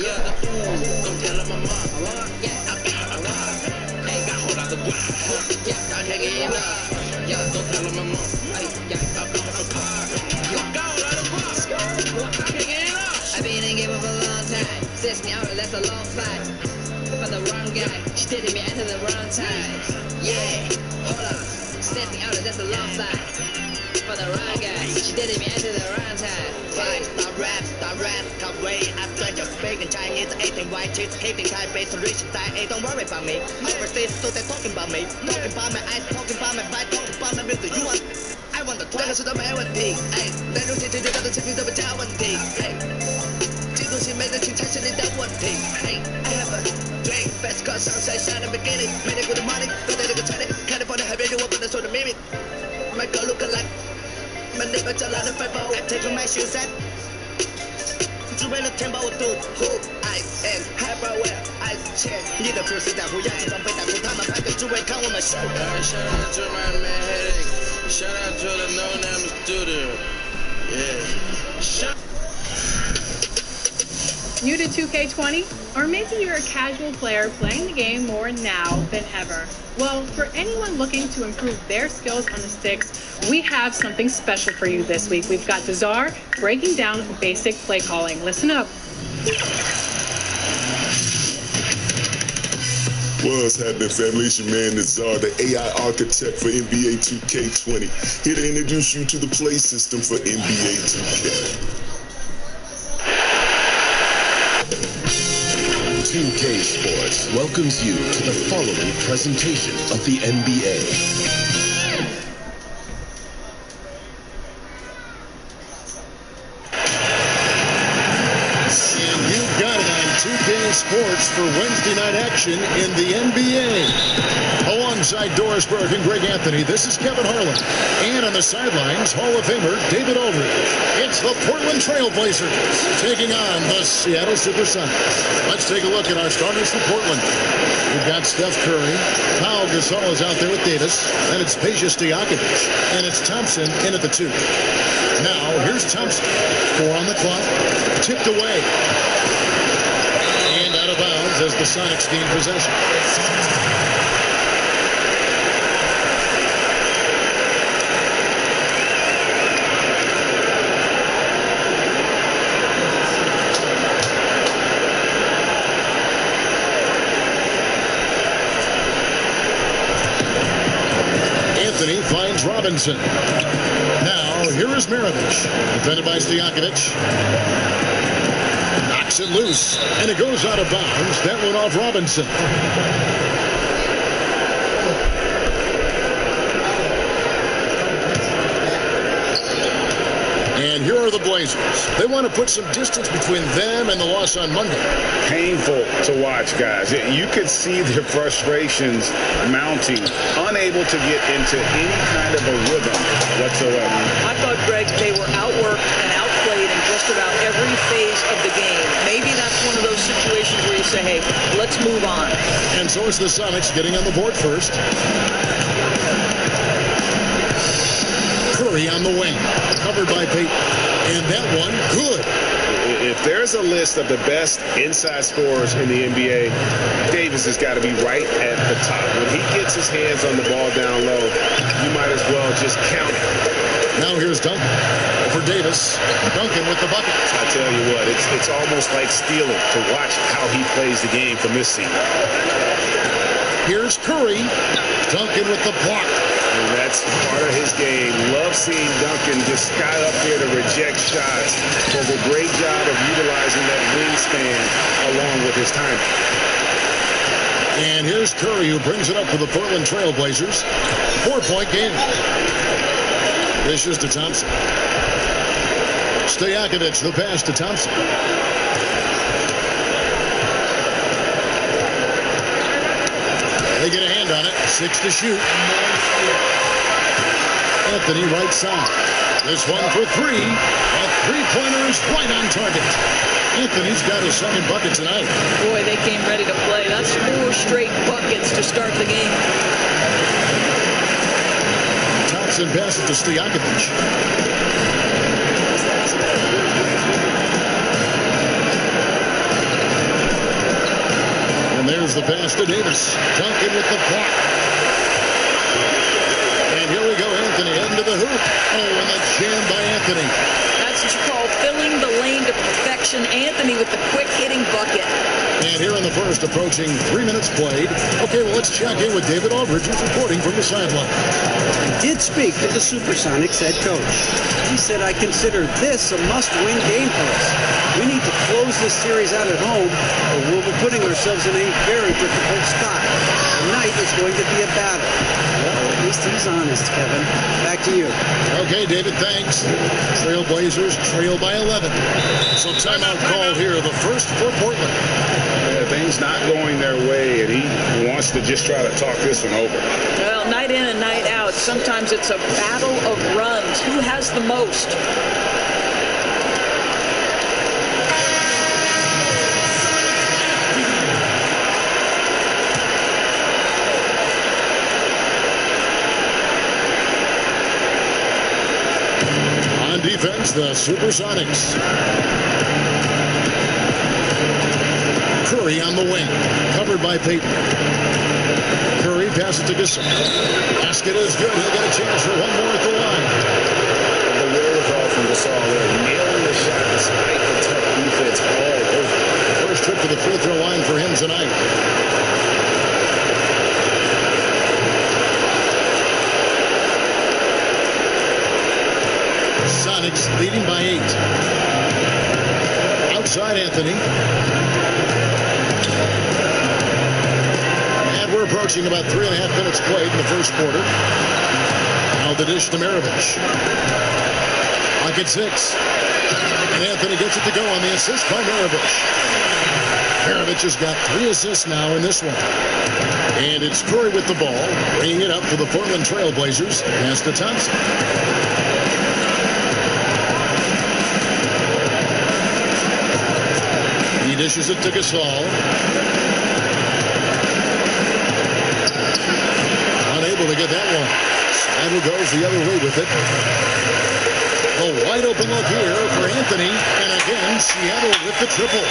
I've been in game for a long time. Sets me out, that's a long fight. For the wrong guy, she did me into the wrong time. Yeah, hold on. Sets me out, that's a long fight. For the wrong guy, she did me into the wrong time. Fight, stop rap, come away. I'm trying to speak in Chinese, eating white cheese, keeping Taipei solution side. Hey, don't worry about me. Overseas, so they're talking about me. Talking about my eyes, talking about my fight, talking about my music. You want? I want the 这个是都没问题。哎，带入天天就到的产品都不加问题。哎。记住是没人去猜是你的问题。Hey, I have a dream, best car sunshine shine in the beginning. Made it good money, 都在这个城里，看得放在海边，有我不能说的秘密。My girl look alike, my neighbor 叫来的饭包。I take my shoes off， 只为了填饱我肚子。Who I am, hyper where I stand。你的服饰在乎，牙齿上被打哭，他们排个只为看我们秀。Shout out to my man Headache, shout out to the No Name Studio, yeah. New to 2K20? Or maybe you're a casual player playing the game more now than ever? Well, for anyone looking to improve their skills on the sticks, we have something special for you this week. We've got Dazar breaking down basic play calling. Listen up. What's happening, family? It's your man Nazar, the AI architect for NBA 2K20. Here to introduce you to the play system for NBA 2K. 2K Sports welcomes you to the following presentation of the NBA. And you've got it on 2K Sports for Wednesday night action in the NBA. Alongside Doris Burke and Greg Anthony, this is Kevin Harlan. And on the sidelines, Hall of Famer David Aldridge. It's the Portland Trail Blazers taking on the Seattle Supersonics. Let's take a look at our starters for Portland. We've got Steph Curry. Pau Gasol is out there with Davis. And it's Peja Stojakovic. And it's Thompson in at the 2. Now, here's Thompson. 4 on the clock. Tipped away. And out of bounds as the Sonics gain possession. Anthony finds Robinson. Now, here is Maravich. Defended by Stojakovic. Knocks it loose, and it goes out of bounds. That went off Robinson. And here are the Blazers. They want to put some distance between them and the loss on Monday. Painful to watch, guys. You could see their frustrations mounting, unable to get into any kind of a rhythm whatsoever. I thought, Greg, they were outworked and outplayed in just about every phase of the game. Maybe that's one of those situations where you say, hey, let's move on. And so is the Sonics getting on the board first. Curry on the wing, covered by Payton. And that one, good. If there's a list of the best inside scorers in the NBA, Davis has got to be right at the top. When he gets his hands on the ball down low, you might as well just count it. Now here's Duncan for Davis. Duncan with the bucket. I tell you what, it's almost like stealing to watch how he plays the game from this seat. Here's Curry. Duncan with the block. And that's part of his game. Love seeing Duncan just sky up there to reject shots. Does a great job of utilizing that wingspan along with his timing. And here's Curry, who brings it up for the Portland Trail Blazers. 4-point game. This is to Thompson. Stojakovic, the pass to Thompson. They get a hand on it. 6 to shoot. Anthony right side. This one for 3. A three-pointer is right on target. Anthony's got his second bucket tonight. Boy, they came ready to play. That's 4 straight buckets to start the game. Thompson passes to Stojakovic. Here's the pass to Davis. Duncan with the block. And here we go, Anthony into the hoop. Oh, and that's jammed by Anthony. That's what you call filling the lane to perfection. Anthony with the quick hitting bucket. And here in the first, approaching 3 minutes played. Okay, well, let's check in with David Aldridge, who's reporting from the sideline. Did speak to the Supersonics head coach. He said, I consider this a must-win game for us. We need to close this series out at home, or we'll be putting ourselves in a very difficult spot. Tonight is going to be a battle. Well, at least he's honest, Kevin. Back to you. Okay, David, thanks. Trailblazers trail by 11. So timeout call here, the first for Portland. Things not going their way, and he wants to just try to talk this one over. Well, night in and night out, sometimes it's a battle of runs. Who has the most? On defense, the Supersonics. Curry on the wing, covered by Payton. Curry passes to Gasol. Basket is good. He'll get a chance for one more at the line. The wherewithal from Gasol there, nailing the shot despite the tough defense all over. First trip to the free throw line for him tonight. Sonics leading by 8. Outside Anthony. And we're approaching about 3.5 minutes played in the first quarter. Now the dish to Maravich. Pocket 6. And Anthony gets it to go on the assist by Maravich. Maravich has got 3 assists now in this one. And it's Curry with the ball, bringing it up for the Portland Trailblazers. Pass to Thompson. He dishes it to Gasol. Unable to get that one. Seattle goes the other way with it. A wide open look here for Anthony. And again, Seattle with the triple.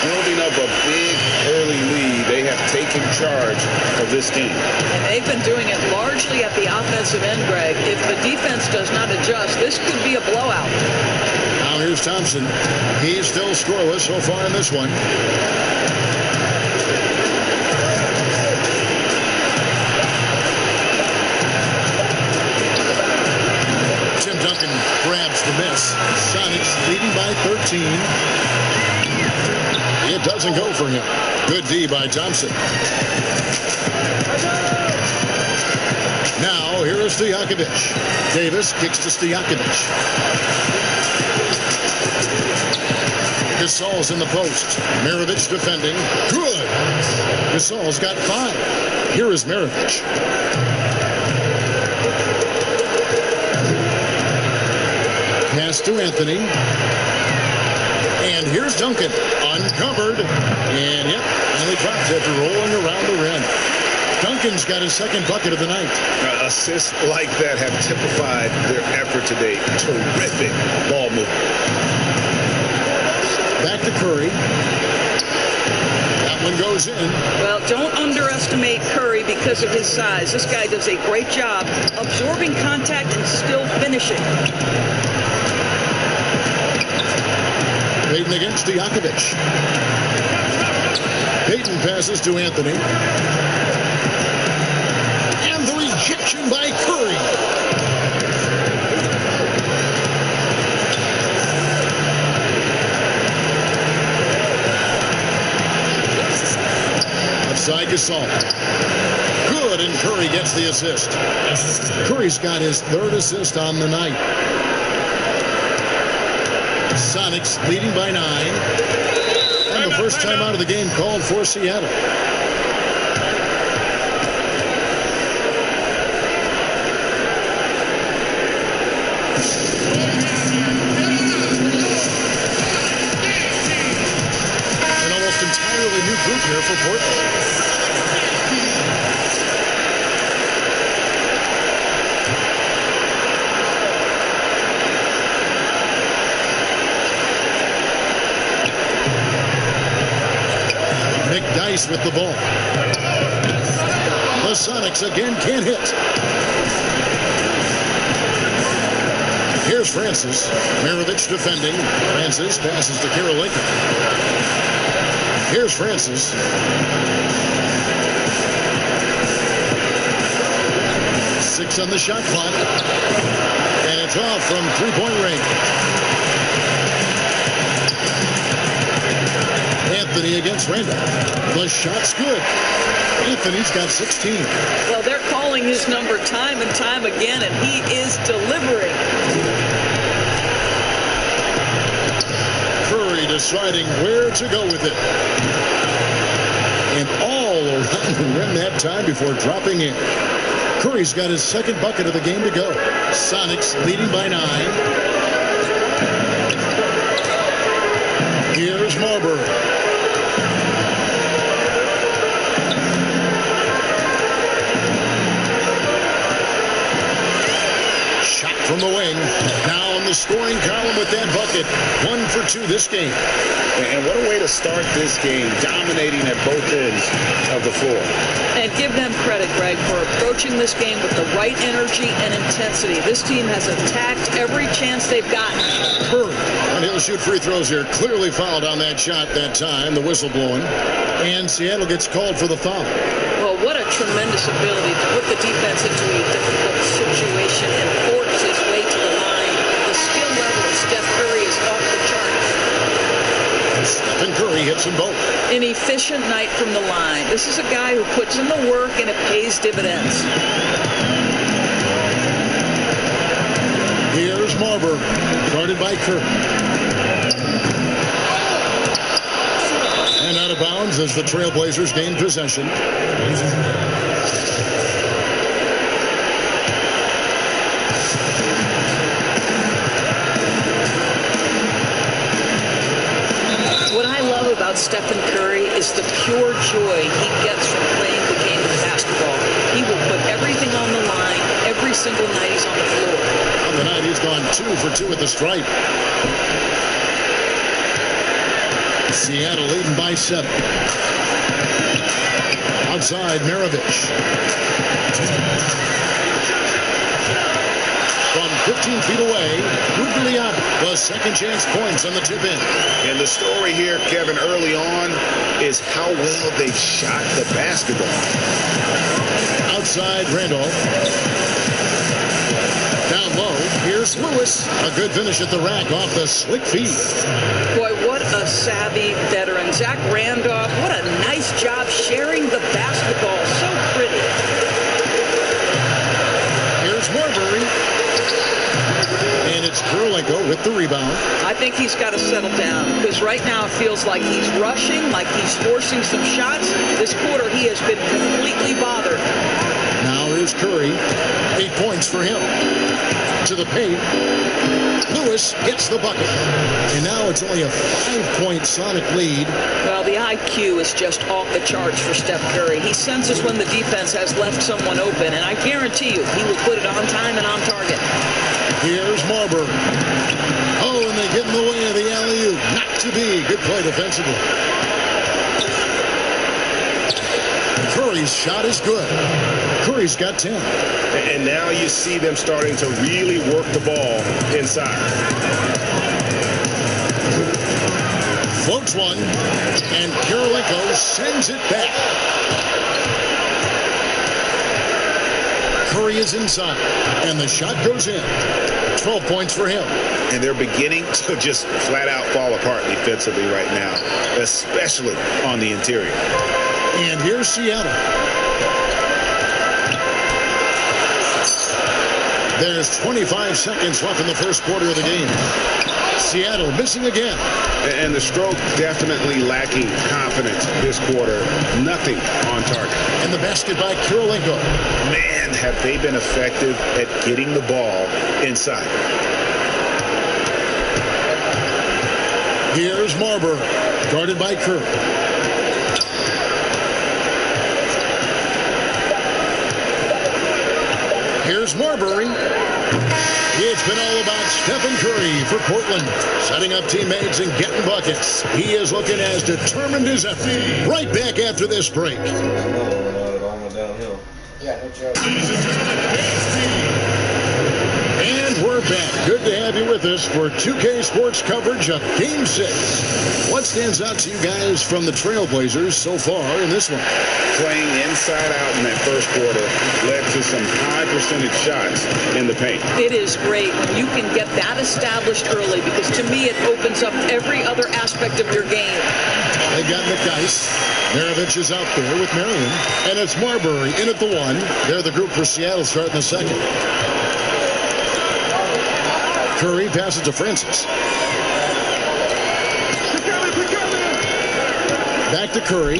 Building up a big early lead. They have taken charge of this game. And they've been doing it largely at the offensive end, Greg. If the defense does not adjust, this could be a blowout. Now here's Thompson. He's still scoreless so far in this one. Tim Duncan grabs the miss. Sonics leading by 13. It doesn't go for him. Good D by Thompson. Now here is Stojakovic. Davis kicks to Stojakovic. Gasol's in the post. Maravich defending. Good. Gasol's got 5. Here is Maravich. Pass to Anthony. And here's Duncan. Uncovered. And yep, finally drops after rolling around the rim. Duncan's got his second bucket of the night. Assists like that have typified their effort today. Terrific ball movement. Back to Curry. That one goes in. Well, don't underestimate Curry because of his size. This guy does a great job absorbing contact and still finishing. Payton against Stojakovic. Payton passes to Anthony. And the rejection by Curry. Upside Gasol. Good, and Curry gets the assist. Curry's got his 3rd assist on the night. Sonics leading by 9. And the first time out of the game called for Seattle. An almost entirely new group here for Portland. McDyess with the ball. The Sonics again can't hit. Here's Francis. Maravich defending. Francis passes to Karolinko. Here's Francis. Six on the shot clock. And it's off from three-point range. Anthony against Randolph. The shot's good. Anthony's got 16. Well, they're calling his number time and time again, and he is delivering. Curry deciding where to go with it. And all around the rim that time before dropping in. Curry's got his second bucket of the game to go. Sonics leading by 9. Here's Marbury. Shot from the wing. Now on the scoring column with that bucket. 1 for 2 this game. And what a way to start this game, dominating at both ends of the floor. And give them credit, Greg, for approaching this game with the right energy and intensity. This team has attacked every chance they've gotten. Curry, and he'll shoot free throws here. Clearly fouled on that shot that time. The whistle blowing. And Seattle gets called for the foul. Well, what a tremendous ability to put the defense into a difficult situation and force his way to the line. The skill level of Steph Curry is off the charts. Stephen Curry hits them both. An efficient night from the line. This is a guy who puts in the work and it pays dividends. Here's Marbury, guarded by Curry. And out of bounds as the Trailblazers gain possession. Stephen Curry is the pure joy he gets from playing the game of basketball. He will put everything on the line every single night he's on the floor. On the night, he's gone 2 for 2 at the stripe. Seattle leading by 7. Outside, Maravich. From 15 feet away, Guglielmo, the second chance points on the tip in. And the story here, Kevin, early on is how well they've shot the basketball. Outside, Randolph. Down low, here's Lewis. A good finish at the rack off the slick feed. Boy, what a savvy veteran. Zach Randolph, what a nice job sharing the basketball. So pretty. Here's Marbury. And it's Karolinko with the rebound. I think he's got to settle down because right now it feels like he's rushing, like he's forcing some shots. This quarter he has been completely bothered. Now here's Curry. 8 points for him. To the paint. Lewis gets the bucket. And now it's only a 5-point Sonic lead. Well, the IQ is just off the charts for Steph Curry. He senses when the defense has left someone open, and I guarantee you he will put it on time and on target. Here's Marbury. Oh, and they get in the way of the alley-oop. Not to be. Good play defensively. Curry's shot is good. Curry's got 10. And now you see them starting to really work the ball inside. Floats one, and Karolinko sends it back. Curry is inside, and the shot goes in. 12 points for him. And they're beginning to just flat out fall apart defensively right now, especially on the interior. And here's Seattle. There's 25 seconds left in the first quarter of the game. Seattle missing again. And the Stroke definitely lacking confidence this quarter. Nothing on target. And the basket by Karolinko. Man, have they been effective at getting the ball inside. Here's Marbury, guarded by Curry. Here's Marbury. It's been all about Stephen Curry for Portland, setting up teammates and getting buckets. He is looking as determined as ever. Right back after this break. And we're back. Good to have you with us for 2K Sports coverage of Game 6. What stands out to you guys from the Trailblazers so far in this one? Playing inside out in that first quarter led to some high percentage shots in the paint. It is great when you can get that established early, because to me it opens up every other aspect of your game. They got McDyess. Maravich is out there with Marion. And it's Marbury in at the 1. They're the group for Seattle starting the second. Curry passes to Francis. Back to Curry.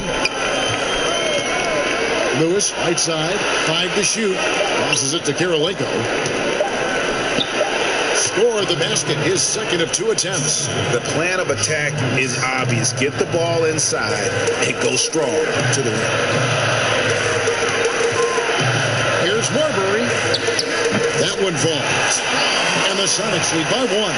Lewis, right side, 5 to shoot. Passes it to Kirilenko. Score the basket, his second of 2 attempts. The plan of attack is obvious. Get the ball inside and go strong to the rim. Here's Marbury. That one falls. And the Sonics lead by 1.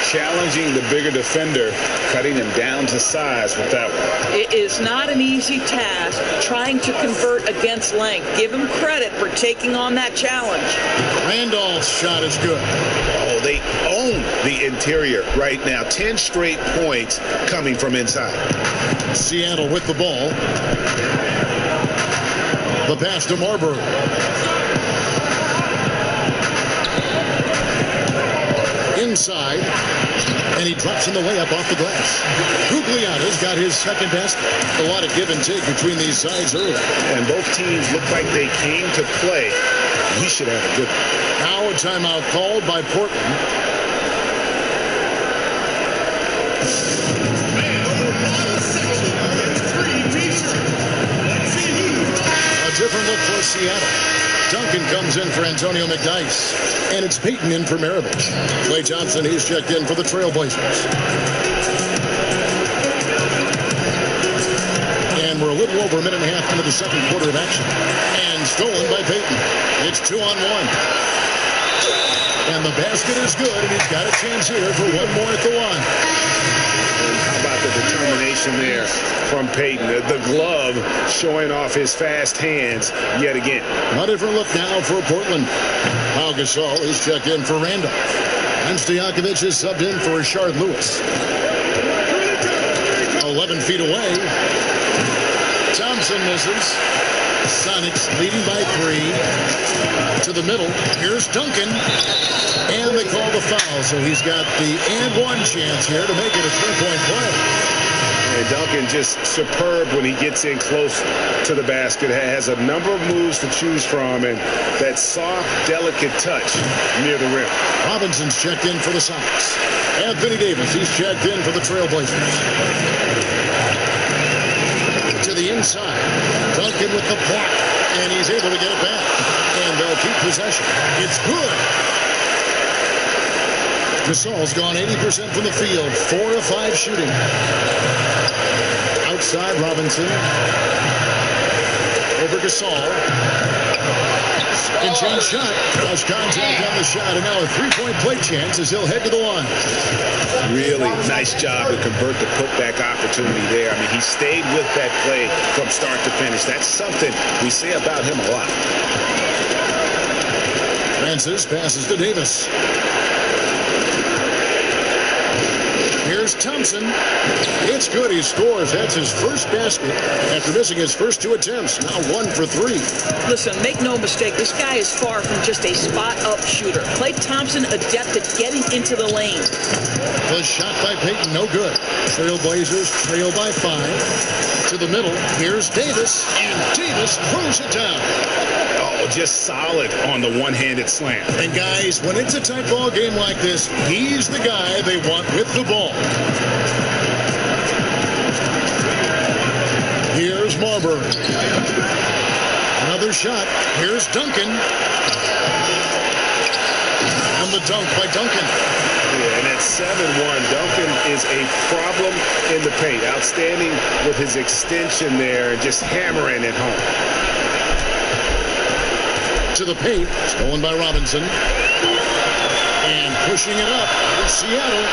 Challenging the bigger defender, cutting him down to size with that one. It is not an easy task trying to convert against length. Give him credit for taking on that challenge. Randolph's shot is good. Oh, they own the interior right now. 10 straight points coming from inside. Seattle with the ball. The pass to Marbury. Inside, and he drops in the layup off the glass. Gugliotta's got his second basket. A lot of give and take between these sides early. And both teams look like they came to play. We should have a good one. Now a timeout called by Portland. A different look for Seattle. Duncan comes in for Antonio McDyess. And it's Payton in for Maravich. Klay Thompson, he's checked in for the Trailblazers. And we're a little over a minute and a half into the second quarter of action. And stolen by Payton. It's 2-on-1. And the basket is good, and he's got a chance here for one more at the line. And how about the determination there from Payton? The glove showing off his fast hands yet again. A different look now for Portland. Pau Gasol is checked in for Randolph. And Stojakovic is subbed in for Rashard Lewis. 11 feet away. Thompson misses. Sonics leading by 3. To the middle. Here's Duncan. And they call the foul. So he's got the and one chance here to make it a 3-point play. And Duncan just superb when he gets in close to the basket. Has a number of moves to choose from, and that soft, delicate touch near the rim. Robinson's checked in for the Sonics. Anthony Davis, he's checked in for the Trailblazers. To the inside. Duncan with the block, and he's able to get it back. And they'll keep possession. It's good. Gasol's gone 80% from the field. 4 of 5 shooting. Outside, Robinson. Over Gasol. Second chance shot. Lost contact on the shot, and now a 3-point play chance as he'll head to the line. Really nice job to convert the putback opportunity there. I mean, he stayed with that play from start to finish. That's something we say about him a lot. Francis passes to Davis. Here's Thompson. It's good. He scores. That's his first basket after missing his first 2 attempts. Now 1 for 3. Listen, make no mistake, this guy is far from just a spot-up shooter. Klay Thompson adept at getting into the lane. The shot by Payton, no good. Trailblazers trail by 5. To the middle. Here's Davis. And Davis throws it down. Oh, just solid on the one-handed slam. And guys, when it's a tight ball game like this, he's the guy they want with the ball. Here's Marbury. Another shot. Here's Duncan. And the dunk by Duncan. Yeah, and at 7-1, Duncan is a problem in the paint. Outstanding with his extension there and just hammering it home. into the paint. Stolen by Robinson. And pushing it up in Seattle.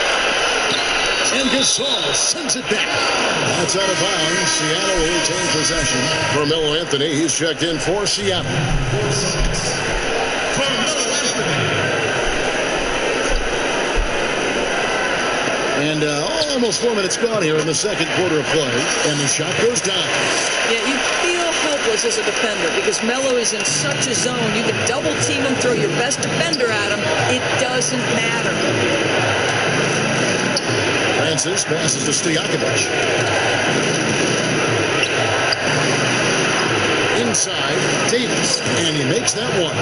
And Gasol sends it back. That's out of bounds. Seattle will retain possession. Carmelo Anthony, he's checked in for Seattle. And almost 4 minutes gone here in the second quarter of play. And the shot goes down. Yeah, you feel helpless as a defender because Melo is in such a zone. You can double team him, throw your best defender at him. It doesn't matter. Francis passes to Stojakovic. Inside, Davis. And he makes that one.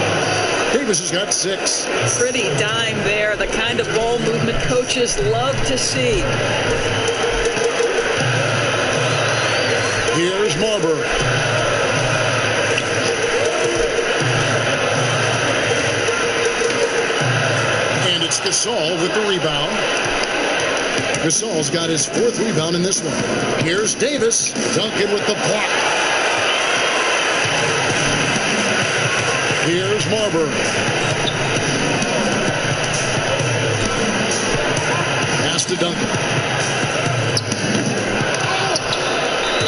Davis has got 6. Pretty dime there. The kind of ball movement coaches love to see. Here's Marbury. And it's Gasol with the rebound. Gasol's got his 4th rebound in this one. Here's Davis. Duncan with the block. Here's Marbury. Pass to Duncan.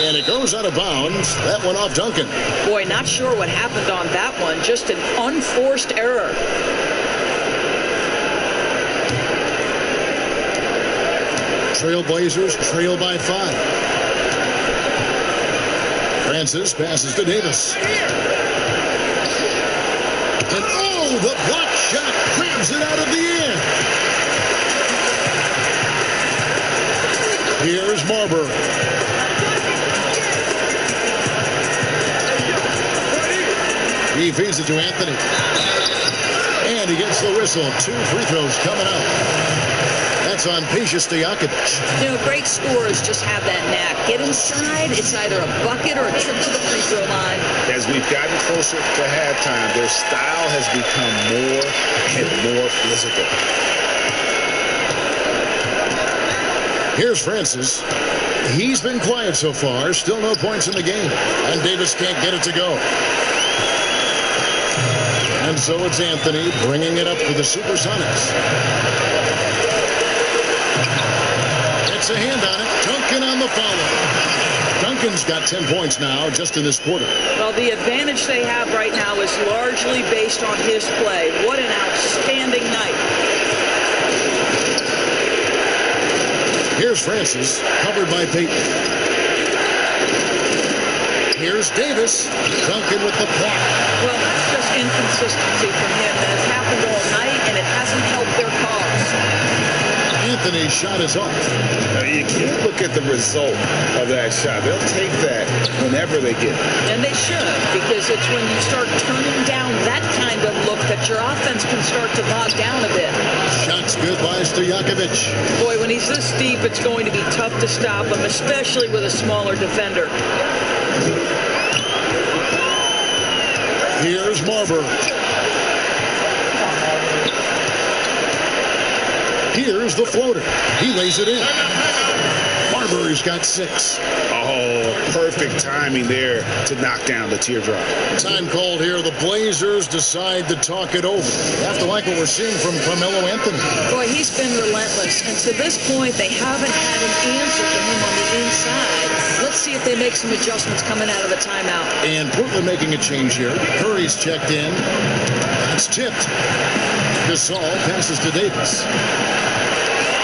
And it goes out of bounds. That one off Duncan. Boy, not sure what happened on that one. Just an unforced error. Trailblazers trail by 5. Francis passes to Davis. And oh, the block shot grabs it out of the air. Here's Marbury. He feeds it to Anthony. And he gets the whistle. 2 free throws coming up. That's on Peja Stojakovic. You know, great scorers just have that knack. Get inside, it's either a bucket or a trip to the free throw line. As we've gotten closer to halftime, their style has become more and more physical. Here's Francis. He's been quiet so far. Still no points in the game. And Davis can't get it to go. And so it's Anthony bringing it up for the Supersonics. Gets a hand on it. Duncan on the follow. Duncan's got 10 points now just in this quarter. Well, the advantage they have right now is largely based on his play. What an outstanding night. Here's Francis, covered by Payton. Here's Davis. Duncan with the block. Well, that's just inconsistency from him that has happened all night, and it hasn't helped their cause. Anthony's shot is off. You can't look at the result of that shot. They'll take that whenever they get it. And they should, because it's when you start turning down that kind of look that your offense can start to bog down a bit. Shots good by Stojakovic. Boy, when he's this deep, it's going to be tough to stop him, especially with a smaller defender. Here's Marbury. Here's the floater. He lays it in. Marbury's got 6. Oh, perfect timing there to knock down the teardrop. Time called here. The Blazers decide to talk it over. You have to like what we're seeing from Carmelo Anthony. Boy, he's been relentless. And to this point, they haven't had an answer to him on the inside. Let's see if they make some adjustments coming out of the timeout. And Portland making a change here. Curry's checked in. It's tipped. Gasol passes to Davis.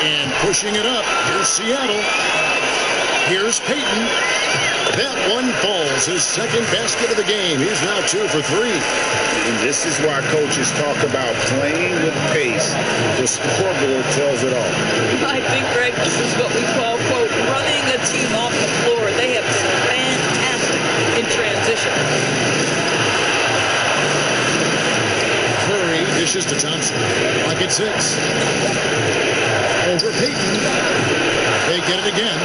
And pushing it up. Here's Seattle. Here's Payton. That one falls. His second basket of the game. He's now 2 for 3. And this is why coaches talk about playing with pace. The scoreboard tells it all. I think, Greg, this is what we call, quote, running a team off the floor. They have been fantastic in transition. Curry dishes to Thompson. Pocket 6. Over Payton. They get it again.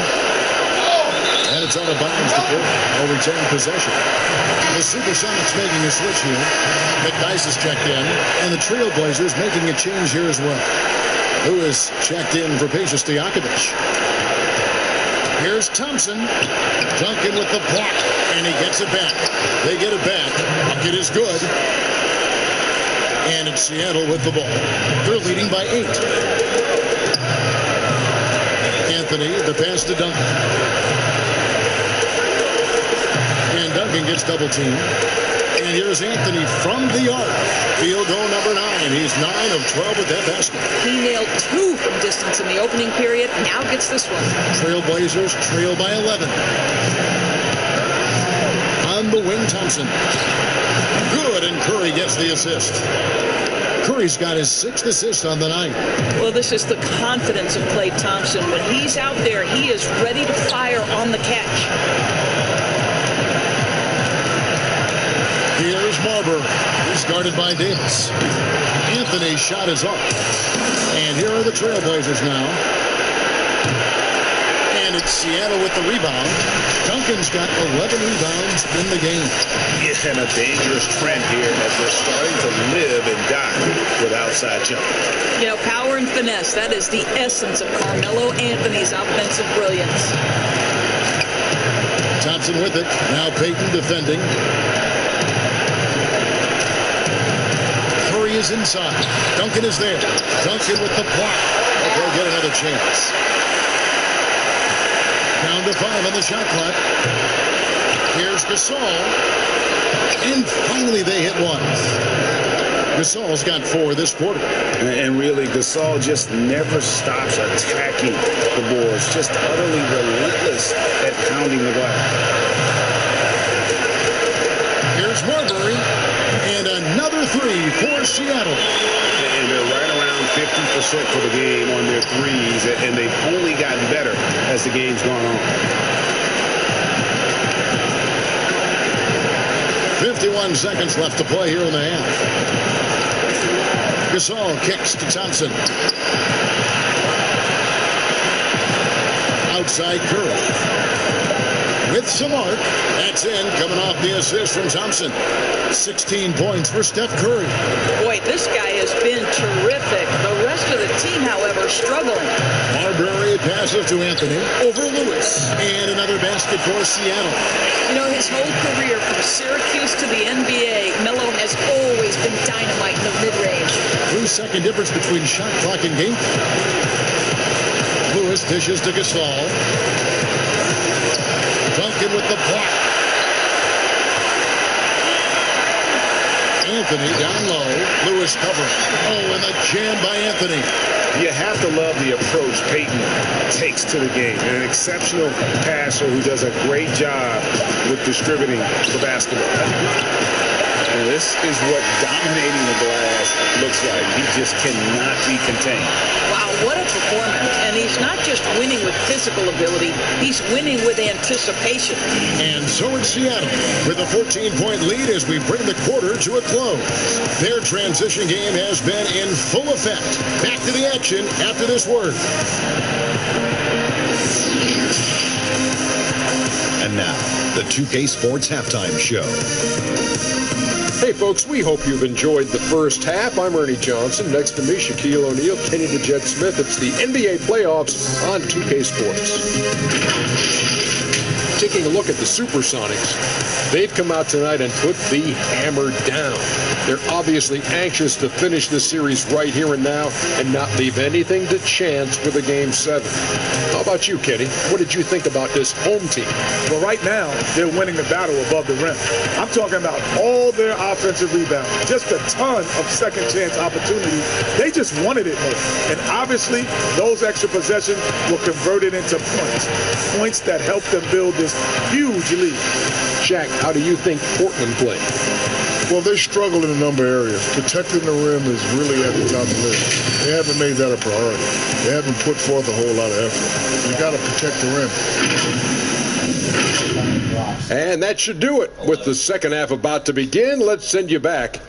And it's out of bounds to Portland. They'll return possession. The Supersonics making a switch here. McDyess is checked in. And the Trailblazers making a change here as well. Who is checked in for Peja Stojakovic. Here's Thompson. Duncan with the block. And he gets it back. They get it back. Bucket is good. And it's Seattle with the ball. They're leading by 8. Anthony, the pass to Duncan. And Duncan gets double teamed. And here's Anthony from the arc. Field goal number 9. He's 9 of 12 with that basket. He nailed 2 from distance in the opening period. Now gets this one. Trailblazers trail by 11. On the wing, Thompson. Good, and Curry gets the assist. Curry's got his 6th assist on the night. Well, this is the confidence of Klay Thompson. When he's out there, he is ready to fire on the catch. Here's Marbury. He's guarded by Davis. Anthony's shot is off. And here are the Trailblazers now. And it's Seattle with the rebound. Duncan's got 11 rebounds in the game. Yeah, and a dangerous trend here as they're starting to live and die with outside jumping. You know, power and finesse, that is the essence of Carmelo Anthony's offensive brilliance. Thompson with it. Now Payton defending. Curry is inside. Duncan is there. Duncan with the block. They'll get another chance. Down to 5 on the shot clock. Here's Gasol. And finally they hit one. Gasol's got 4 this quarter. And really, Gasol just never stops attacking the boards. Just utterly relentless at pounding the glass. Here's Marbury. And another 3 for Seattle. And they're right around 50% for the game on their threes. And they've only gotten better as the game's gone on. 51 seconds left to play here in the half. Gasol kicks to Thompson. Outside Curry. With some arc. That's in. Coming off the assist from Thompson. 16 points for Steph Curry. Boy, this guy has been terrific. The rest of the team, however, struggling. Marbury passes to Anthony. Over Lewis. And another basket for Seattle. You know, his whole career from Syracuse to the NBA, Melo has always been dynamite in the mid-range. 3-second difference between shot clock and game. Lewis dishes to Gasol. Duncan with the block. Anthony down low. Lewis covering. Oh, and the jam by Anthony. You have to love the approach Payton takes to the game. An exceptional passer who does a great job with distributing the basketball. And this is what dominating the glass looks like. He just cannot be contained. Wow, what a performance. And he's not just winning with physical ability, he's winning with anticipation. And so it's Seattle with a 14-point lead as we bring the quarter to a close. Their transition game has been in full effect. Back to the action after this word. And now, the 2K Sports Halftime Show. Hey, folks, we hope you've enjoyed the first half. I'm Ernie Johnson. Next to me, Shaquille O'Neal, Kenny the Jet Smith. It's the NBA playoffs on 2K Sports. Taking a look at the Supersonics, they've come out tonight and put the hammer down. They're obviously anxious to finish this series right here and now and not leave anything to chance for the Game 7. How about you, Kenny? What did you think about this home team? Well, right now, they're winning the battle above the rim. I'm talking about all their offensive rebounds, just a ton of second-chance opportunities. They just wanted it more. And obviously, those extra possessions were converted into points that helped them build this huge lead. Shaq, how do you think Portland played? Well, they struggle in a number of areas. Protecting the rim is really at the top of the list. They haven't made that a priority. They haven't put forth a whole lot of effort. You got to protect the rim. And that should do it. With the second half about to begin, let's send you back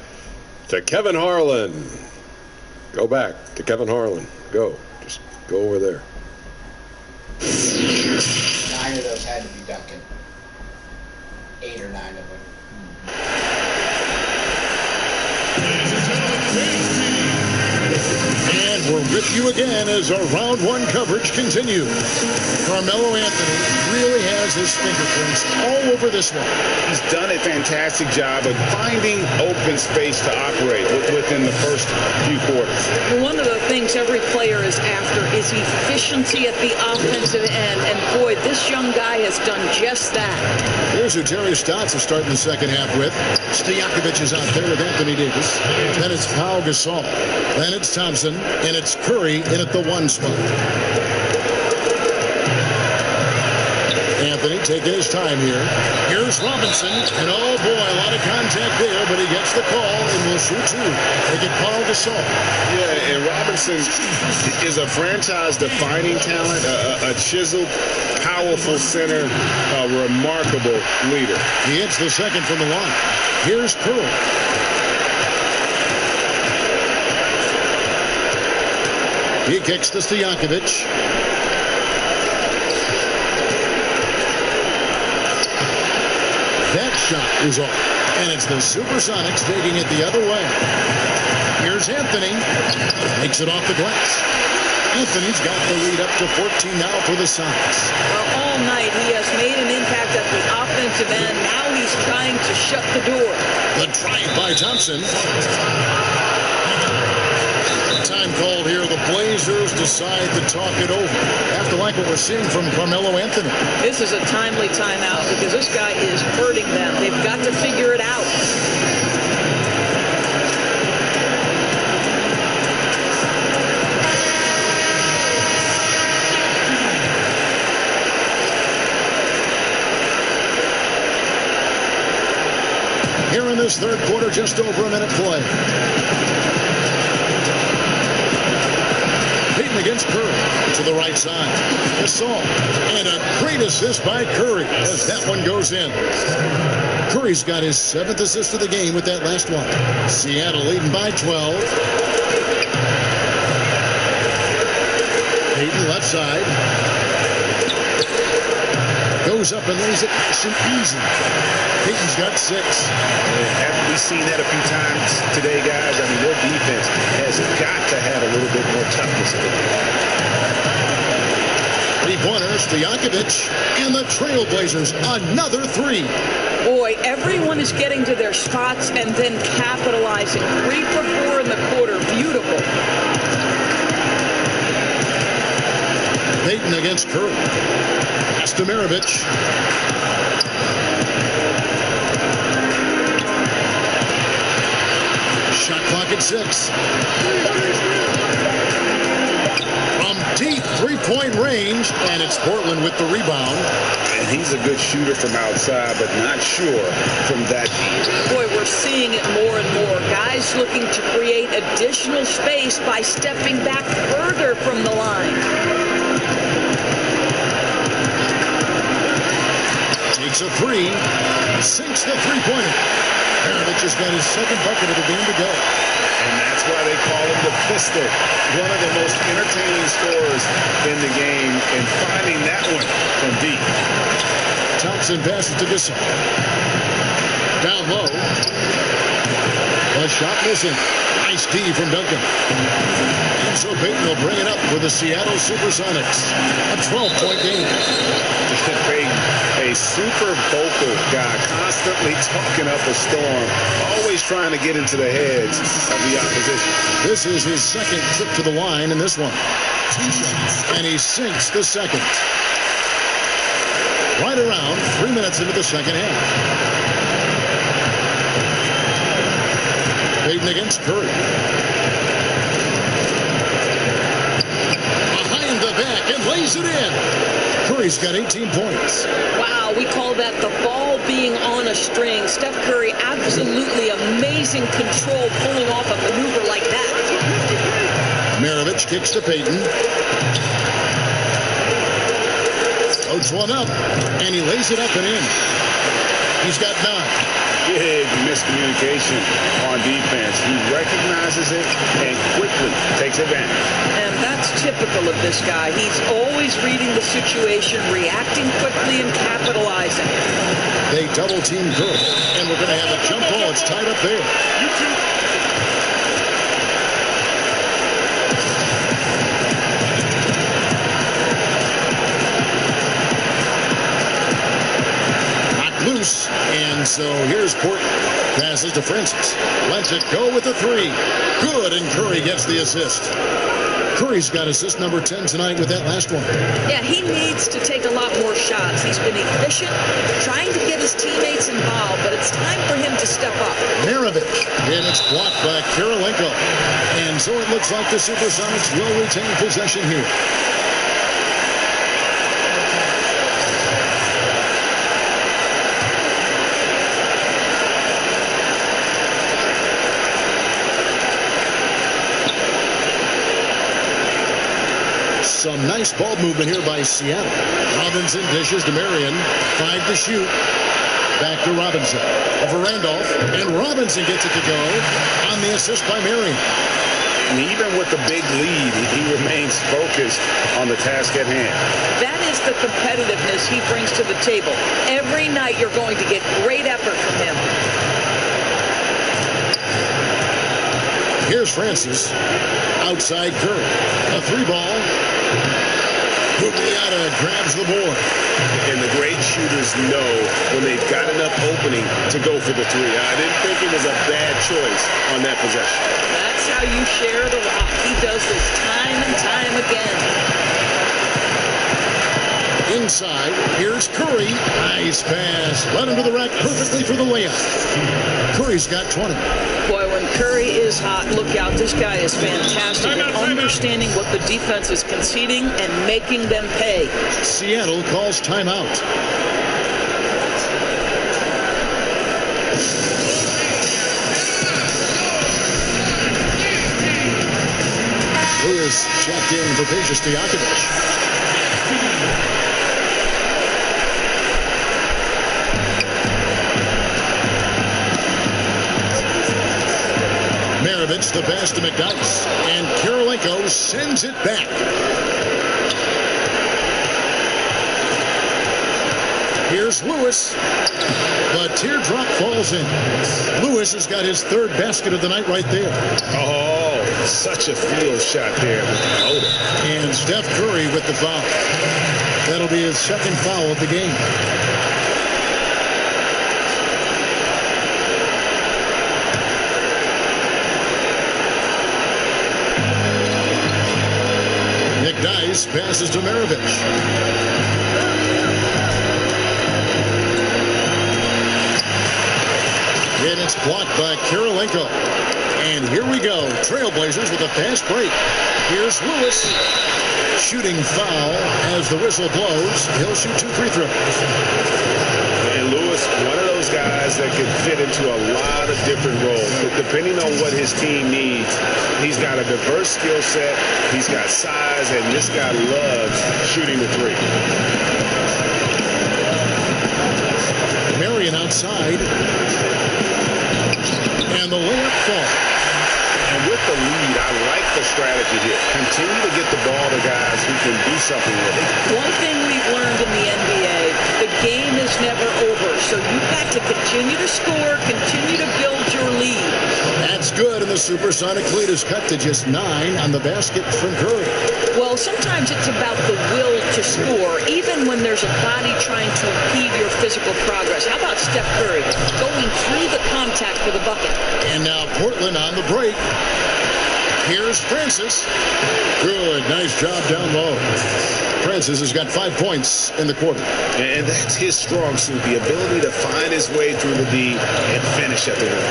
to Kevin Harlan. Go back to Kevin Harlan. Go. Just go over there. 9 of those had to be Duncan. 8 or 9 of them. And we're with you again as our round one coverage continues. Carmelo Anthony really has has his fingerprints all over this one. He's done a fantastic job of finding open space to operate within the first few quarters. One of the things every player is after is efficiency at the offensive end. And boy, this young guy has done just that. Here's who Terry Stotts is starting the second half with. Stojakovic is out there with Anthony Davis. Then it's Pau Gasol. Then it's Thompson. And it's Curry in at the 1 spot. Anthony taking his time here. Here's Robinson. And oh boy, a lot of contact there, but he gets the call and will shoot 2. They get Pau Gasol. Yeah, and Robinson is a franchise-defining talent, a chiseled, powerful center, a remarkable leader. He hits the second from the line. Here's Curry. He kicks to Stojakovic. That shot is off. And it's the Supersonics taking it the other way. Here's Anthony. Makes it off the glass. Anthony's got the lead up to 14 now for the Sonics. Well, all night he has made an impact at the offensive end. Now he's trying to shut the door. The drive by Thompson. Time called here. The Blazers decide to talk it over. After like what we're seeing from Carmelo Anthony. This is a timely timeout because this guy is hurting them. They've got to figure it out. Here in this third quarter, just over a minute play. Payton against Curry to the right side. Gasol. And a great assist by Curry as that one goes in. Curry's got his 7th assist of the game with that last one. Seattle leading by 12. Payton left side. Goes up and lays it nice and easy. Payton's got 6. Haven't we seen that a few times today, guys? I mean, their defense has got to have a little bit more toughness in it. 3-pointers, Stojakovic, and the Trailblazers, another 3. Boy, everyone is getting to their spots and then capitalizing. 3 for 4 in the quarter. Beautiful. Payton against Curry. Stojakovic. Shot clock at 6. From deep 3-point range, and it's Portland with the rebound. And he's a good shooter from outside, but not sure from that deep. Boy, we're seeing it more and more. Guys looking to create additional space by stepping back further from the line. Takes a 3, sinks the 3-pointer. Perovich has got his 2nd bucket of the game to go. And that's why they call him the Pistol. One of the most entertaining scorers in the game, and finding that one from deep. Thompson passes to Gasol. Down low. A shot missing. Nice D from Duncan. And so Payton will bring it up for the Seattle Supersonics. A 12-point game. A super vocal guy, constantly talking up a storm, always trying to get into the heads of the opposition. This is his 2nd trip to the line in this one. 2 shots, and he sinks the 2nd. Right around 3 minutes into the second half. Payton against Curry. Behind the back and lays it in. Curry's got 18 points. Wow, we call that the ball being on a string. Steph Curry, absolutely amazing control, pulling off a maneuver like that. Maravich kicks to Payton. Floats one up, and he lays it up and in. He's got 9. Big miscommunication on defense. He recognizes it and quickly takes advantage. And that's typical of this guy. He's always reading the situation, reacting quickly, and capitalizing. They double team Curry, and we're going to have a jump ball. It's tied up there. loose. And so here's Portland. Passes to Francis. Lets it go with the three. Good, and Curry gets the assist. Curry's got assist number 10 tonight with that last one. Yeah, he needs to take a lot more shots. He's been efficient, trying to get his teammates involved, but it's time for him to step up. Maravich, and it's blocked by Kirilenko. And so it looks like the Supersonics will retain possession here. Some nice ball movement here by Seattle. Robinson dishes to Marion. 5 to shoot. Back to Robinson. Over Randolph. And Robinson gets it to go on the assist by Marion. And even with the big lead, he remains focused on the task at hand. That is the competitiveness he brings to the table. Every night you're going to get great effort from him. Here's Francis. Outside Curry. A 3-ball. Gugliotta grabs the board. And the great shooters know when they've got enough opening to go for the three. I didn't think it was a bad choice on that possession. That's how you share the rock. He does this time and time again. Inside, here's Curry. Nice pass. Led him to the rack perfectly for the layup. Curry's got 20. Boy, when Curry is hot, look out. This guy is fantastic at understanding what the defense is conceding and making them pay. Seattle calls timeout. Lewis checked in for Peja Stojakovic. Maravich the pass to McDyess. And Kirilenko sends it back. Here's Lewis. The teardrop falls in. Lewis has got his 3rd basket of the night right there. Oh, such a field shot there. And Steph Curry with the foul. That'll be his 2nd foul of the game. McDyess passes to Maravich. And it's blocked by Kirilenko. And here we go. Trailblazers with a fast break. Here's Lewis. Shooting foul as the whistle blows. He'll shoot 2 free throws. And Lewis, one of those guys that can fit into a lot of different roles. But depending on what his team needs, he's got a diverse skill set. He's got size, and this guy loves shooting the three. Marion outside. And the layup falls. And with the lead, I like the strategy here. Continue to get the ball to guys who can do something with it. One thing we've learned in the NBA, the game is never over. So you've got to continue to score, continue to build your lead. That's good, and the Supersonic lead is cut to just 9 on the basket from Curry. Well, sometimes it's about the will to score, even when there's a body trying to impede your physical progress. How about Steph Curry going through the contact for the bucket? And now Portland on the break. Here's Francis. Good, nice job down low. Francis has got 5 points in the quarter. And that's his strong suit, the ability to find his way through the D and finish at the rim.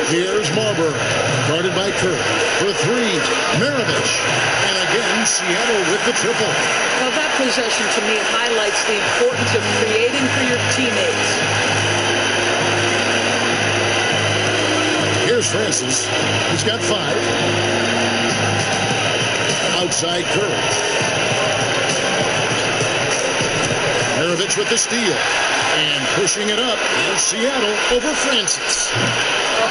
Here's Marbury, guarded by Curry. For 3, Maravich. And again, Seattle with the triple. Well, that possession to me highlights the importance of creating for your teammates. Here's Francis. He's got 5. Outside Curry. Maravich with the steal. And pushing it up. Here's Seattle over Francis.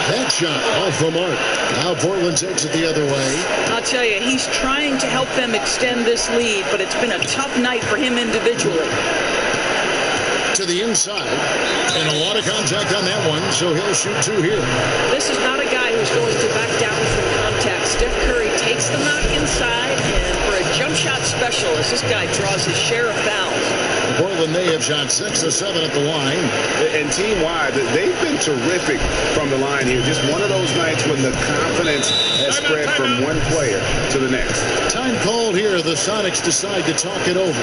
That shot off the mark. Now Portland takes it the other way. I'll tell you, he's trying to help them extend this lead, but it's been a tough night for him individually. To the inside, and a lot of contact on that one, so he'll shoot 2 here. This is not a guy who's going to back down from contact. Steph Curry takes the knock inside, and for a jump shot specialist, this guy draws his share of fouls. Portland, they have shot 6 of 7 at the line. And team-wide, they've been terrific from the line here. Just one of those nights when the confidence has spread from one player to the next. Time called here. The Sonics decide to talk it over.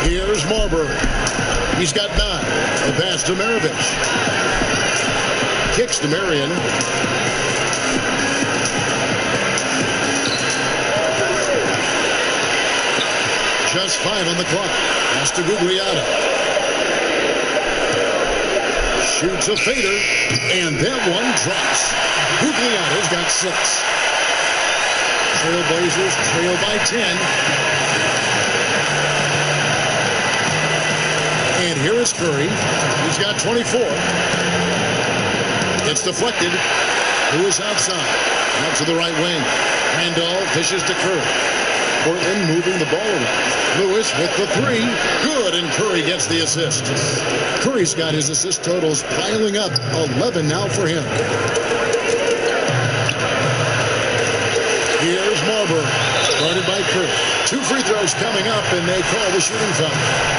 Here's Marbury. He's got 9. A pass to Maravich. Kicks to Marion. Just 5 on the clock. Pass to Gugliotta. Shoots a fader, and that one drops. Gugliotta's got 6. Trailblazers trail by 10. And here is Curry. He's got 24. It's deflected. Lewis outside. Out to the right wing. Randolph dishes to Curry. Portland moving the ball around. Lewis with the 3. Good, and Curry gets the assist. Curry's got his assist totals piling up. 11 now for him. Here's Marbury. Guarded by Curry. 2 free throws coming up, and they call the shooting foul.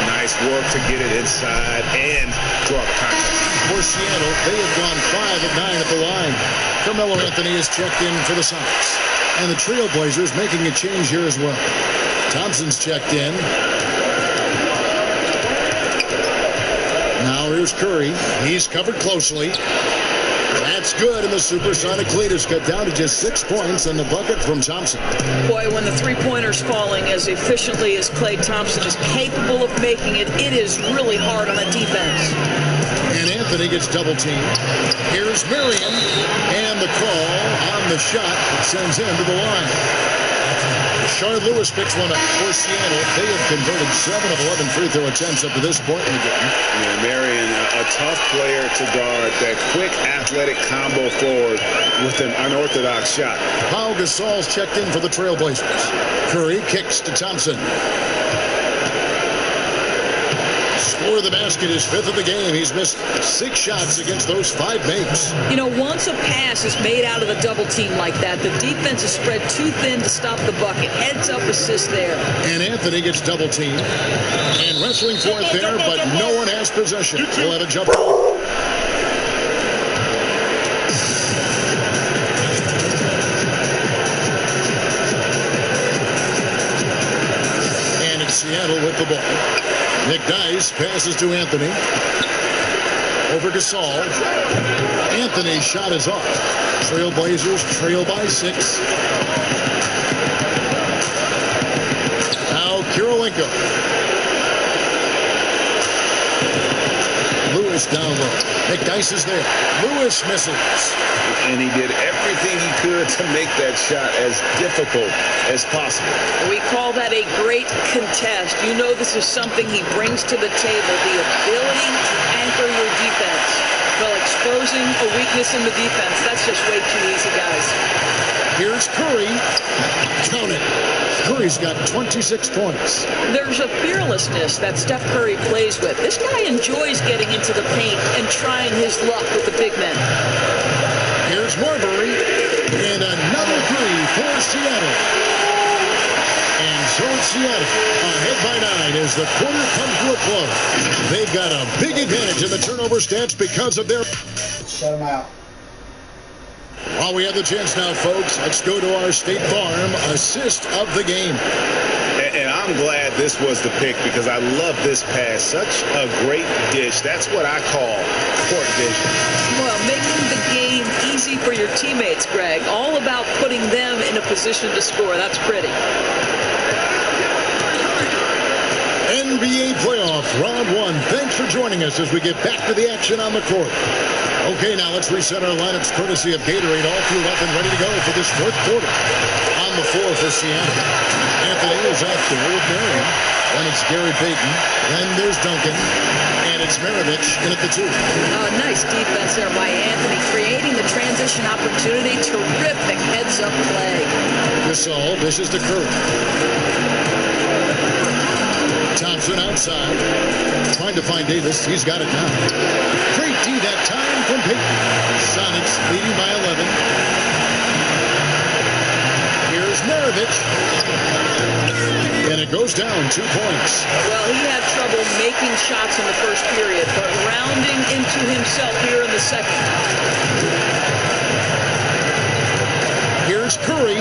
Nice work to get it inside and draw the contact. For Seattle, they have gone 5 of 9 at the line. Carmelo Anthony is checked in for the Sonics. And the Trailblazers making a change here as well. Thompson's checked in. Now here's Curry. He's covered closely. That's good, and the Supersonic lead is cut down to just 6 points on the bucket from Thompson. Boy, when the three-pointer's falling as efficiently as Klay Thompson is capable of making it, it is really hard on the defense. And Anthony gets double-teamed. Here's Marion, and the call on the shot that sends him to the line. Rashard Lewis picks one up for Seattle. They have converted 7 of 11 free throw attempts up to this point in the game. Yeah, Marion, a tough player to guard. That quick, athletic combo forward with an unorthodox shot. Pau Gasol's checked in for the Trailblazers. Curry kicks to Thompson. Score of the basket is 5th of the game. He's missed 6 shots against those 5 makes. You know, once a pass is made out of the double team like that, the defense is spread too thin to stop the bucket. Heads up assist there. And Anthony gets double teamed. And wrestling for it there, but no one has possession. We'll have a jump ball. And it's Seattle with the ball. Nick Dice passes to Anthony. Over Gasol. Anthony's shot is off. Trailblazers trail by 6. Now Kirilenko. Lewis down low. Nick Dice is there. Lewis misses. And he did everything he could to make that shot as difficult as possible. We call that a great contest. You know this is something he brings to the table, the ability to anchor your defense while exposing a weakness in the defense. That's just way too easy, guys. Here's Curry. Count it. Curry's got 26 points. There's a fearlessness that Steph Curry plays with. This guy enjoys getting into the paint and trying his luck with the big men. Here's Marbury, and another 3 for Seattle. And so it's Seattle ahead by 9 as the quarter comes to a close. They've got a big advantage in the turnover stats because of their... Shut them out. While we have the chance now, folks, let's go to our State Farm assist of the game. And I'm glad this was the pick because I love this pass. Such a great dish. That's what I call court vision. Well, making the game easy for your teammates, Greg. All about putting them in a position to score. That's pretty. NBA playoff round 1. Thanks for joining us as we get back to the action on the court. Okay, now let's reset our lineups courtesy of Gatorade, all fueled up and ready to go for this 4th quarter. On the floor for Seattle, Anthony is out there with Marion. Then it's Gary Payton. Then there's Duncan. And it's Maravich in at the 2. Nice defense there by Anthony, creating the transition opportunity. Terrific heads-up play. Gasol dishes to Curry. Thompson outside. Trying to find Davis. He's got it now. Great D that time from Payton. Sonics leading by 11. Here's Maravich. And it goes down 2 points. Well, he had trouble making shots in the first period, but rounding into himself here in the second. Here's Curry.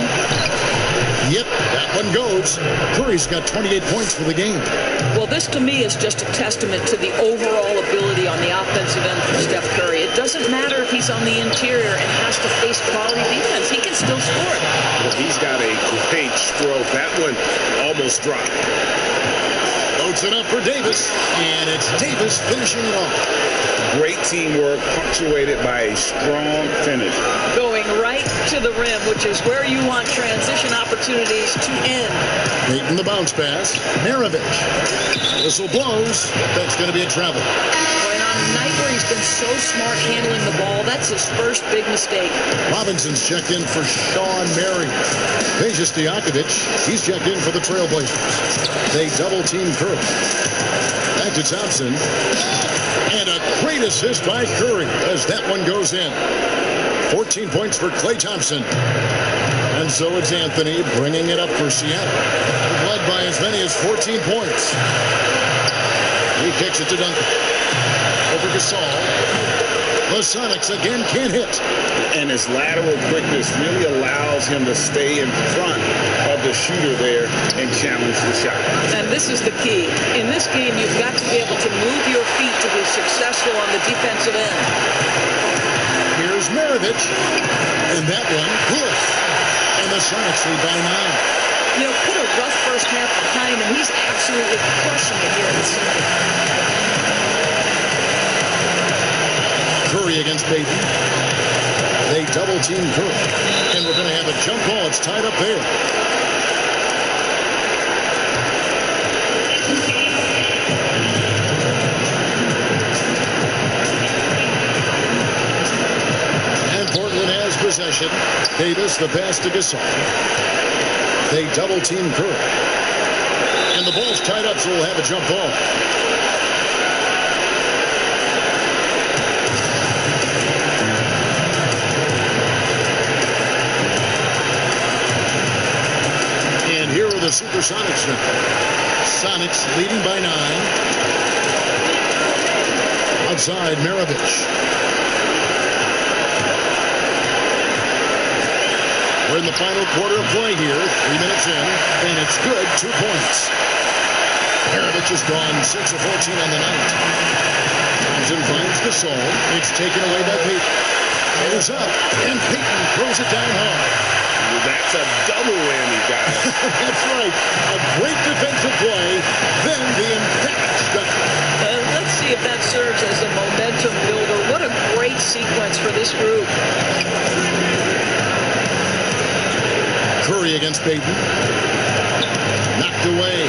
Yep, that one goes. Curry's got 28 points for the game. Well, this to me is just a testament to the overall ability on the offensive end for Steph Curry. It doesn't matter if he's on the interior and has to face quality defense. He can still score it. Well, he's got a great stroke. That one almost dropped. Loads it up for Davis, and it's Davis finishing it off. Great teamwork, punctuated by a strong finish. Going right to the rim, which is where you want transition opportunities to end. Payton the bounce pass. Maravich. Whistle blows. That's going to be a travel. And on a night where he's been so smart handling the ball, that's his first big mistake. Robinson's checked in for Sean Marion. Peja Stojakovic, he's checked in for the Trailblazers. They double-team Curry. Back to Thompson. And a great assist by Curry as that one goes in. 14 points for Klay Thompson. And so it's Anthony bringing it up for Seattle. Led by as many as 14 points. He kicks it to Duncan. Over Gasol. The Sonics again can't hit. And his lateral quickness really allows him to stay in front of the shooter there and challenge the shot. And this is the key. In this game, you've got to be able to move your feet to be successful on the defensive end. Here's Maravich. And that one, good. And the Sonics lead by 9. You know, put a rough first half behind him. He's absolutely crushing it here in the second. Curry against Payton. They double-team Curry. And we're going to have a jump ball. It's tied up there. And Portland has possession. Davis, the pass to Gasol. They double-team Curry. And the ball's tied up, so we'll have a jump ball. The Supersonics now. Sonics leading by 9. Outside, Maravich. We're in the final quarter of play here. 3 minutes in, and it's good. 2 points. Maravich has gone 6 of 14 on the night. Thompson finds Gasol. It's taken away by Payton. It is up, and Payton throws it down hard. That's a double whammy, guys. That's right. A great defensive play, then the emphatic stop. Let's see if that serves as a momentum builder. What a great sequence for this group. Curry against Payton. Knocked away.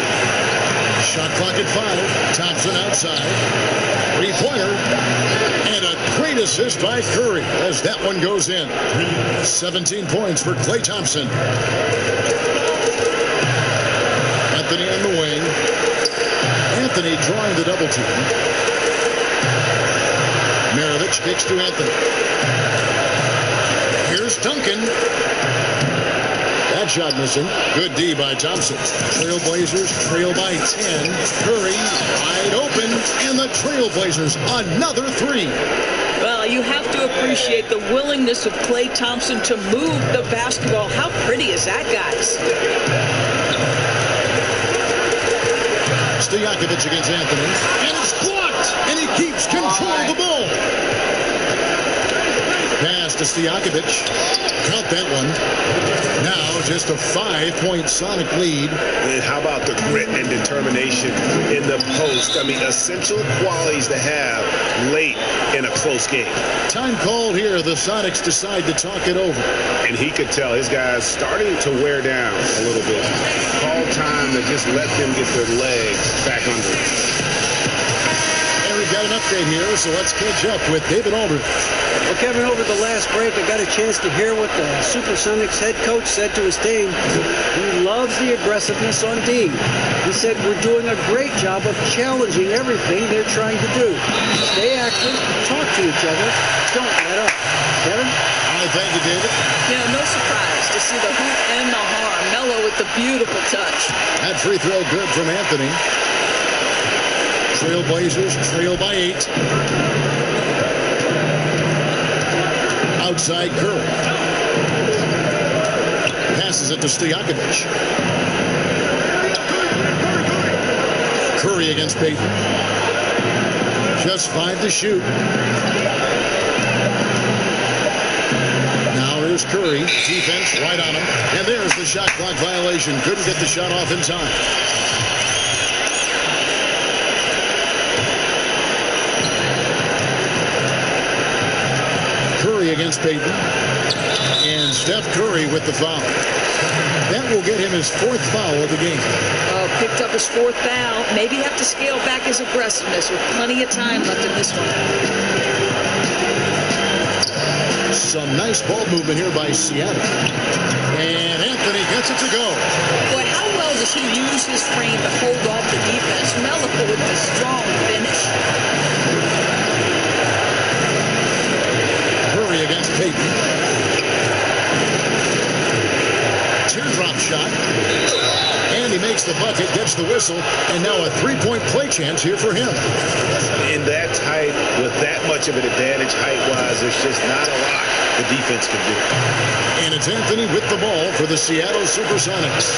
Shot clock at 5. Thompson outside. 3-pointer. And a great assist by Curry as that one goes in. 17 points for Klay Thompson. Anthony on the wing. Anthony drawing the double team. Maravich kicks to Anthony. Here's Duncan. That shot missing. Good D by Thompson. Trailblazers trail by 10. Curry wide open, and the Trailblazers another 3. Well, you have to appreciate the willingness of Klay Thompson to move the basketball. How pretty is that, guys? Stojakovic against Anthony, and it's blocked, and he keeps control of the ball. Pass to Stojakovic. Count that one. Now just a 5-point Sonic lead. And how about the grit and determination in the post? I mean, essential qualities to have late in a close game. Time called here. The Sonics decide to talk it over. And he could tell his guys starting to wear down a little bit. Call time to just let them get their legs back under it. And we've got got an update here, so let's catch up with David Aldridge. Well, Kevin, over the last break, I got a chance to hear what the Supersonics head coach said to his team. He loves the aggressiveness on D. He said, we're doing a great job of challenging everything they're trying to do. Stay active, talk to each other, don't let up. Kevin? All right, thank you, David. Yeah, no surprise to see the hoop and the harm. Melo with the beautiful touch. That free throw good from Anthony. Trailblazers trail by 8. Outside Curry. Passes it to Stojakovic. Curry against Payton. Just 5 to shoot. Now here's Curry. Defense right on him. And there's the shot clock violation. Couldn't get the shot off in time. Curry against Payton. And Steph Curry with the foul. That will get him his 4th foul of the game. Picked up his 4th foul. Maybe have to scale back his aggressiveness with plenty of time left in this one. Some nice ball movement here by Seattle. And Anthony gets it to go. Boy, how well does he use his frame to hold off the defense? Melo with the strong finish. Curry against Payton. Teardrop shot. And he makes the bucket, gets the whistle, and now a 3-point play chance here for him. In that tight, with that much of an advantage height-wise, there's just not a lot the defense can do. And it's Anthony with the ball for the Seattle Supersonics.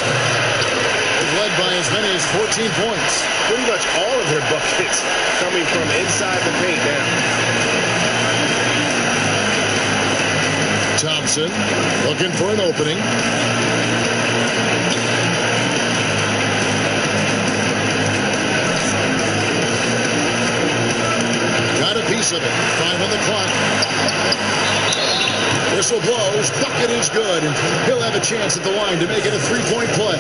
Led by as many as 14 points. Pretty much all of their buckets coming from inside the paint now. Thompson looking for an opening. Got a piece of it. 5 on the clock. Whistle blows. Bucket is good. And he'll have a chance at the line to make it a 3-point play.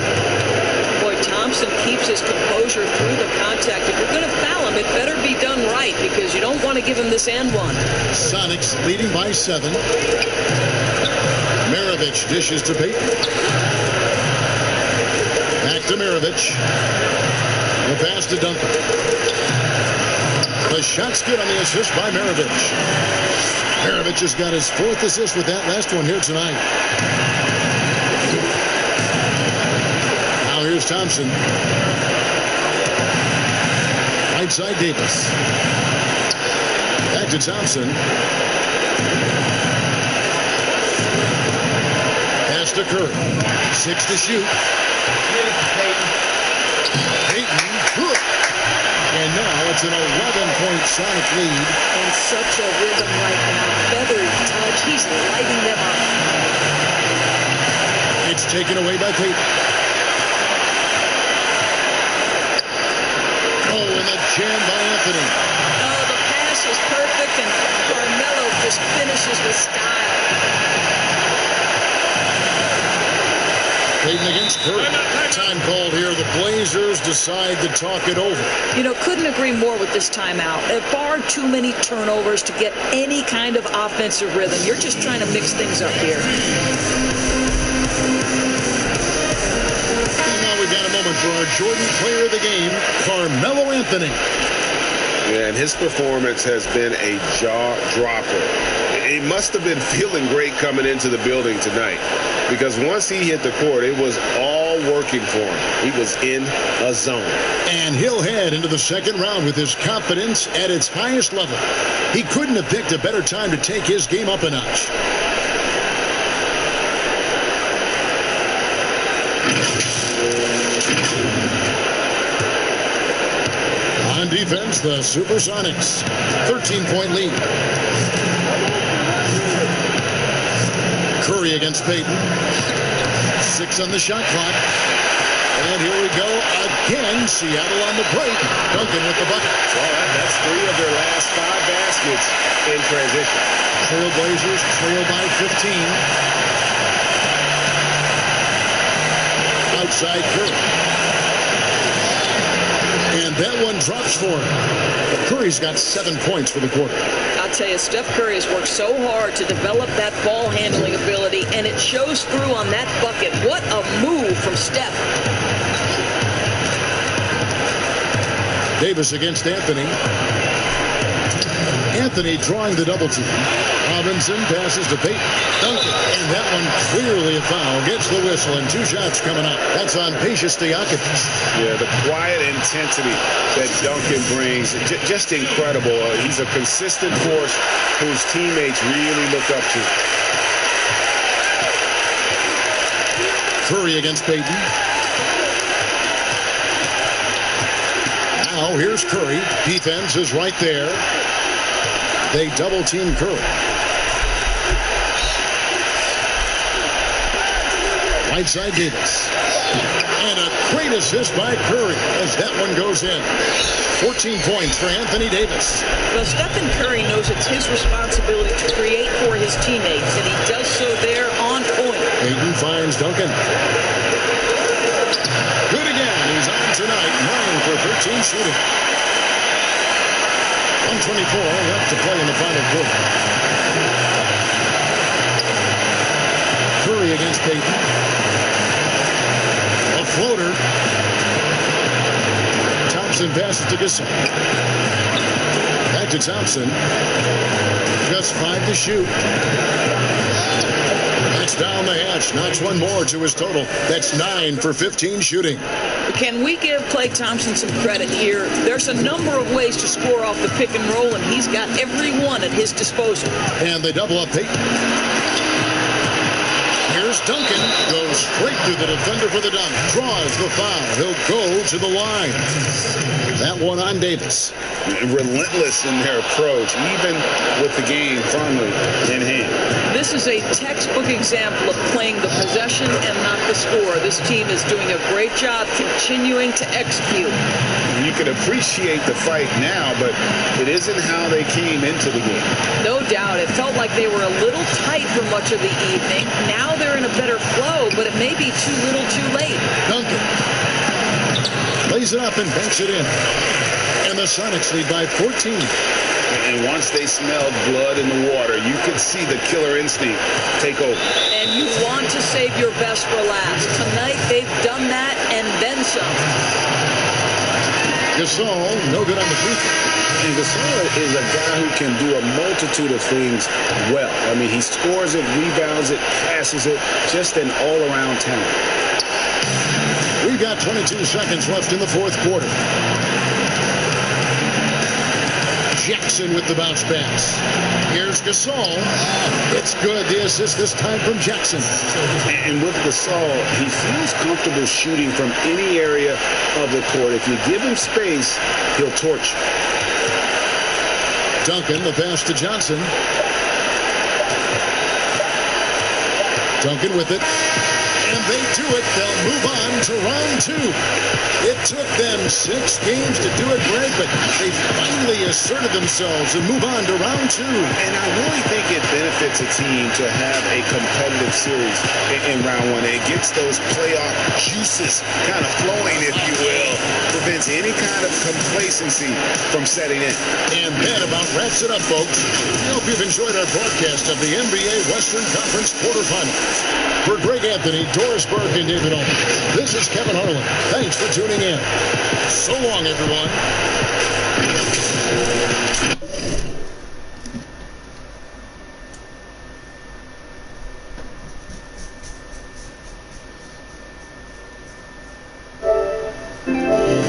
Boy, Thompson keeps his composure through the contact. If you're going to foul him, it better be done right because you don't want to give him this and one. Sonics leading by 7. Maravich dishes to Payton. Back to Maravich. The pass to Duncan. The shot's good on the assist by Maravich. Maravich has got his 4th assist with that last one here tonight. Now here's Thompson. Right side Davis. Back to Thompson. Pass to Curry. 6 to shoot. Payton. Good. And now it's an 11-point Sonic lead. And such a rhythm right now. Feathery touch. He's lighting them up. It's taken away by Payton. Oh, and the jam by Anthony. Oh, the pass is perfect, and Carmelo just finishes with style. Payton against Curry. Time called here. The Blazers decide to talk it over. You know, couldn't agree more with this timeout. Bar too many turnovers to get any kind of offensive rhythm. You're just trying to mix things up here. And now we've got a moment for our Jordan player of the game, Carmelo Anthony. Yeah, and his performance has been a jaw-dropper. He must have been feeling great coming into the building tonight because once he hit the court, it was all working for him. He was in a zone. And he'll head into the second round with his confidence at its highest level. He couldn't have picked a better time to take his game up a notch. On defense, the Supersonics. 13-point lead. Curry against Payton. 6 on the shot clock. And here we go again. Seattle on the break. Duncan with the bucket. Well, that's 3 of their last 5 baskets in transition. Trailblazers trail by 15. Outside Curry. And that one drops for him. Curry's got 7 points for the quarter. I'll tell you, Steph Curry has worked so hard to develop that ball handling ability, and it shows through on that bucket. What a move from Steph. Davis against Anthony. Anthony drawing the double team. Robinson passes to Payton. Duncan. And that one clearly a foul. Gets the whistle and 2 shots coming up. That's on Peja Stojakovic. Yeah, the quiet intensity that Duncan brings, just incredible. He's a consistent force whose teammates really look up to. Curry against Payton. Now here's Curry. Defense is right there. They double team Curry. Right side Davis. And a great assist by Curry as that one goes in. 14 points for Anthony Davis. Well, Stephen Curry knows it's his responsibility to create for his teammates, and he does so there on point. Payton finds Duncan. Good again. He's on tonight. 9 for 13 shooting. 124 left to play in the final quarter. Curry against Payton. A floater. Thompson passes to Gasol. Back to Thompson. Just 5 to shoot. That's down the hatch. Knocks one more to his total. That's 9 for 15 shooting. Can we give Klay Thompson some credit here? There's a number of ways to score off the pick and roll, and he's got every one at his disposal. And they double up Payton. Here's Duncan. Goes straight through the defender for the dunk. Draws the foul. He'll go to the line. That one on Davis. Relentless in their approach, even with the game firmly in hand. This is a textbook example of playing the possession and not the score. This team is doing a great job continuing to execute. You can appreciate the fight now, but it isn't how they came into the game. No doubt. It felt like they were a little tight for much of the evening. Now they're in a better flow, but it may be too little too late. Duncan lays it up and banks it in. And the Sonics lead by 14. And once they smelled blood in the water, you could see the killer instinct take over. And you want to save your best for last. Tonight, they've done that and then some. Gasol, no good on the free throw. And Gasol is a guy who can do a multitude of things well. I mean, he scores it, rebounds it, passes it, just an all-around talent. We've got 22 seconds left in the fourth quarter. Jackson with the bounce pass. Here's Gasol. It's good. The assist this time from Jackson. And with Gasol, he feels comfortable shooting from any area of the court. If you give him space, he'll torch you. Duncan, the pass to Johnson. Duncan with it. And they do it. They'll move on to round 2. It took them 6 games to do it, Greg, but they finally asserted themselves and move on to round 2. And I really think it benefits a team to have a competitive series in round 1. It gets those playoff juices kind of flowing, if you will. Prevents any kind of complacency from setting in. And that about wraps it up, folks. I hope you've enjoyed our broadcast of the NBA Western Conference quarterfinals. For Greg Anthony, Doris Burke, and David Olman, this is Kevin Harlan. Thanks for tuning in. So long, everyone.